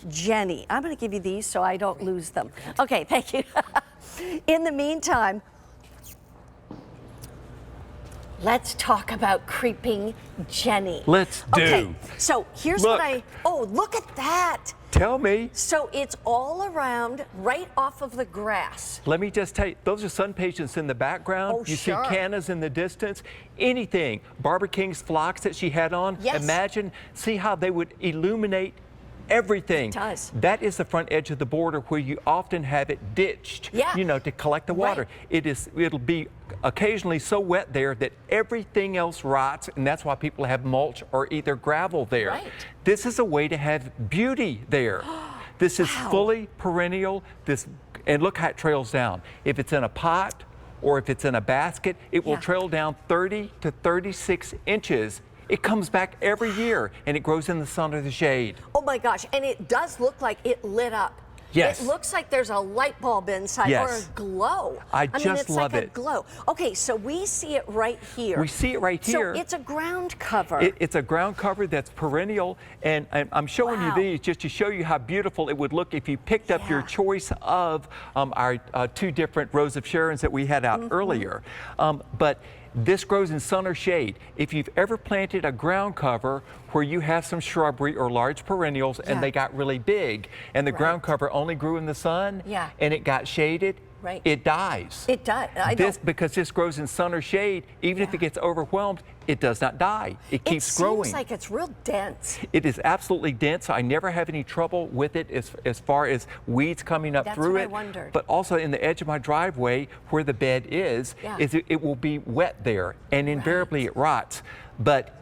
Jenny. I'm going to give you these so I don't lose them. Okay, thank you. In the meantime, let's talk about creeping Jenny. Let's do. Okay, so here's Look. oh, look at that. Tell me. So it's all around, right off of the grass. Let me just tell you, those are sun patients in the background. Oh, you sure. see cannas in the distance. Anything. Barbara King's phlox that she had on. Yes. Imagine, see how they would illuminate everything. It does. That is the front edge of the border where you often have it ditched, Yeah. you know, to collect the water. Right. It'll be occasionally so wet there that everything else rots, and that's why people have mulch or either gravel there. Right. This is a way to have beauty there. This is Wow. fully perennial. And look how it trails down. If it's in a pot or if it's in a basket, it will trail down 30 to 36 inches. It comes back every year, and it grows in the sun or the shade. Oh my gosh, and it does look like it lit up. Yes. It looks like there's a light bulb inside or a Yes. glow. I mean, just it's love like a it. glow. Okay, so we see it right here. We see it right here. So it's a ground cover. It's a ground cover that's perennial, and I'm showing you Wow. these just to show you how beautiful it would look if you picked up your Yeah. choice of our two different rows of Sharons that we had out earlier. But this grows in sun or shade. If you've ever planted a ground cover where you have some shrubbery or large perennials and they got really big, and the ground cover only grew in the sun, and it got shaded, Right. it dies. It does. I know. Because this grows in sun or shade, even if it gets overwhelmed, it does not die. It keeps growing. It seems like it's real dense. It is absolutely dense. I never have any trouble with it as far as weeds coming up through what it. I wondered. But also in the edge of my driveway where the bed is it will be wet there, and invariably it rots. But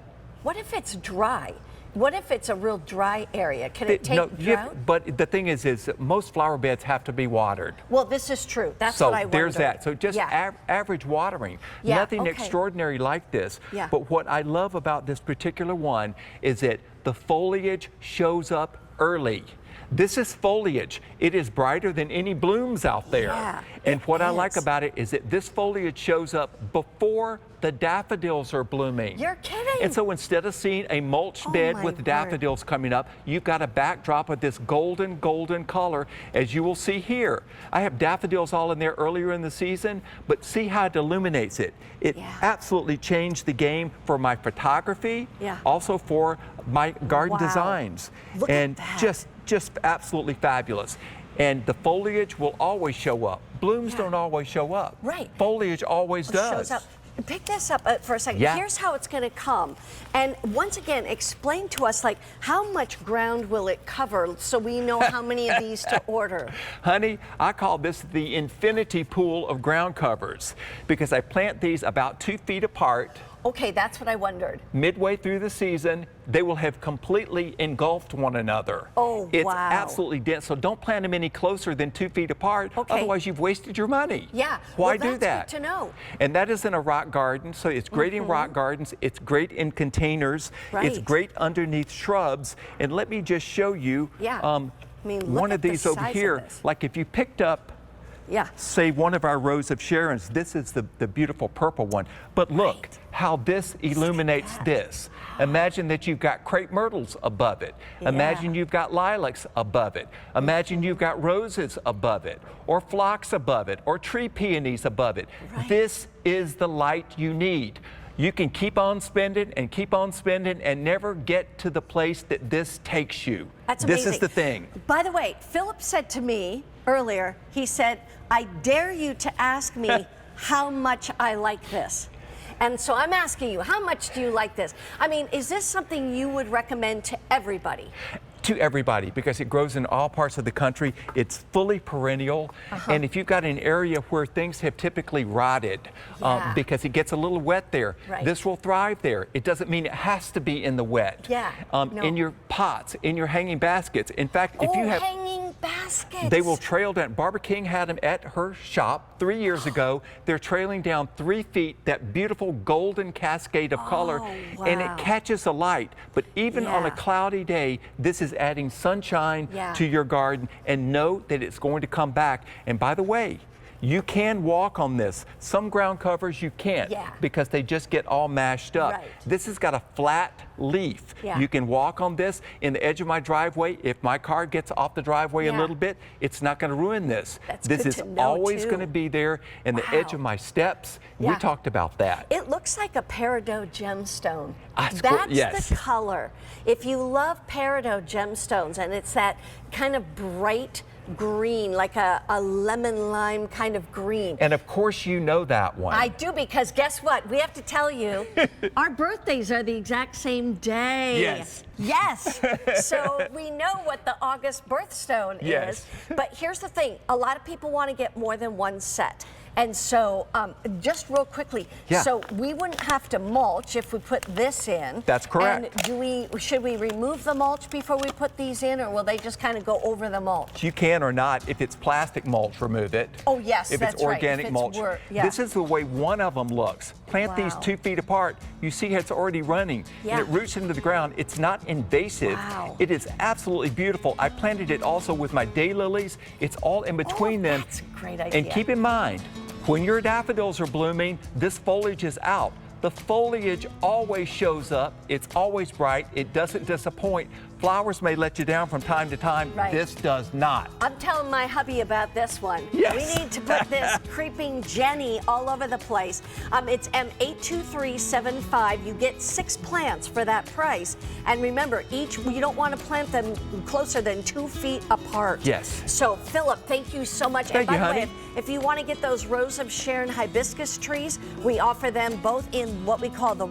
what if it's dry? What if it's a real dry area? Can it take drought? But the thing is that most flower beds have to be watered. Well, this is true. That's what I wondered. So there's that. So just average watering. Yeah, Nothing okay. extraordinary like this. Yeah. But what I love about this particular one is that the foliage shows up early. This is foliage. It is brighter than any blooms out there. Yeah, and what I like is. about it is that this foliage shows up before the daffodils are blooming. You're kidding. And so instead of seeing a mulch bed my with word. daffodils coming up, you've got a backdrop of this golden color, as you will see here. I have daffodils all in there earlier in the season, but see how it illuminates it. It absolutely changed the game for my photography, also for my garden designs. Look and at that. just absolutely fabulous. And the foliage will always show up. Blooms don't always show up. Right. Foliage always does. Shows up. Pick this up for a second. Yeah. Here's how it's going to come. And once again, explain to us, like, how much ground will it cover so we know how many of these to order? Honey, I call this the infinity pool of ground covers because I plant these about 2 feet apart. Okay, that's what I wondered. Midway through the season, they will have completely engulfed one another. Oh, it's wow. absolutely dense, so don't plant them any closer than 2 feet apart, otherwise you've wasted your money. Yeah. Why well, do that? that's good to know. And that is in a rock garden, so it's great in rock gardens, it's great in containers, it's great underneath shrubs, and let me just show you I mean, look one at of these the over size here. of this. Like if you picked up say one of our rows of Sharons, this is the beautiful purple one. But look how this illuminates this. Imagine that you've got crepe myrtles above it. Imagine you've got lilacs above it. Imagine you've got roses above it, or phlox above it, or tree peonies above it. This is the light you need. You can keep on spending and never get to the place that this takes you. That's amazing. This is the thing. By the way, Philip said to me earlier, he said, I dare you to ask me how much I like this. And so I'm asking you, how much do you like this? I mean, is this something you would recommend to everybody? To everybody, because it grows in all parts of the country. It's fully perennial, and if you've got an area where things have typically rotted because it gets a little wet there, this will thrive there. It doesn't mean it has to be in the wet. In your pots, in your hanging baskets. In fact, if you have hanging baskets, they will trail down. Barbara King had them at her shop 3 years ago. They're trailing down 3 feet, that beautiful golden cascade of color, and it catches the light. But even on a cloudy day, this is adding sunshine to your garden, and know that it's going to come back. And by the way, You can walk on this. Some ground covers you can't because they just get all mashed up. Right. This has got a flat leaf. Yeah. You can walk on this in the edge of my driveway. If my car gets off the driveway a little bit, it's not going to ruin this. This is always going to be there in the edge of my steps. We talked about that. It looks like a peridot gemstone. That's yes. the color. If you love peridot gemstones, and it's that kind of bright green, like a lemon lime kind of green. And of course you know that one. I do, because guess what? We have to tell you, our birthdays are the exact same day. Yes. Yes. So we know what the August birthstone is. But here's the thing. A lot of people want to get more than one set. And so, just real quickly, so we wouldn't have to mulch if we put this in. That's correct. And should we remove the mulch before we put these in, or will they just kind of go over the mulch? You can or not. If it's plastic mulch, remove it. Oh, yes, if that's it's organic mulch. This is the way one of them looks. Plant these 2 feet apart. You see it's already running. And it roots into the ground. It's not invasive. Wow. It is absolutely beautiful. I planted it also with my daylilies. It's all in between them. That's a great idea. And keep in mind, when your daffodils are blooming, this foliage is out. The foliage always shows up. It's always bright. It doesn't disappoint. Flowers may let you down from time to time. This does not. I'm telling my hubby about this one. Yes. We need to put this creeping Jenny all over the place. It's M82375. You get 6 plants for that price. And remember, you don't want to plant them closer than 2 feet apart. Yes. So, Phillip, thank you so much. Thank and by you, the honey. way, if you want to get those Rose of Sharon hibiscus trees, we offer them both in what we call the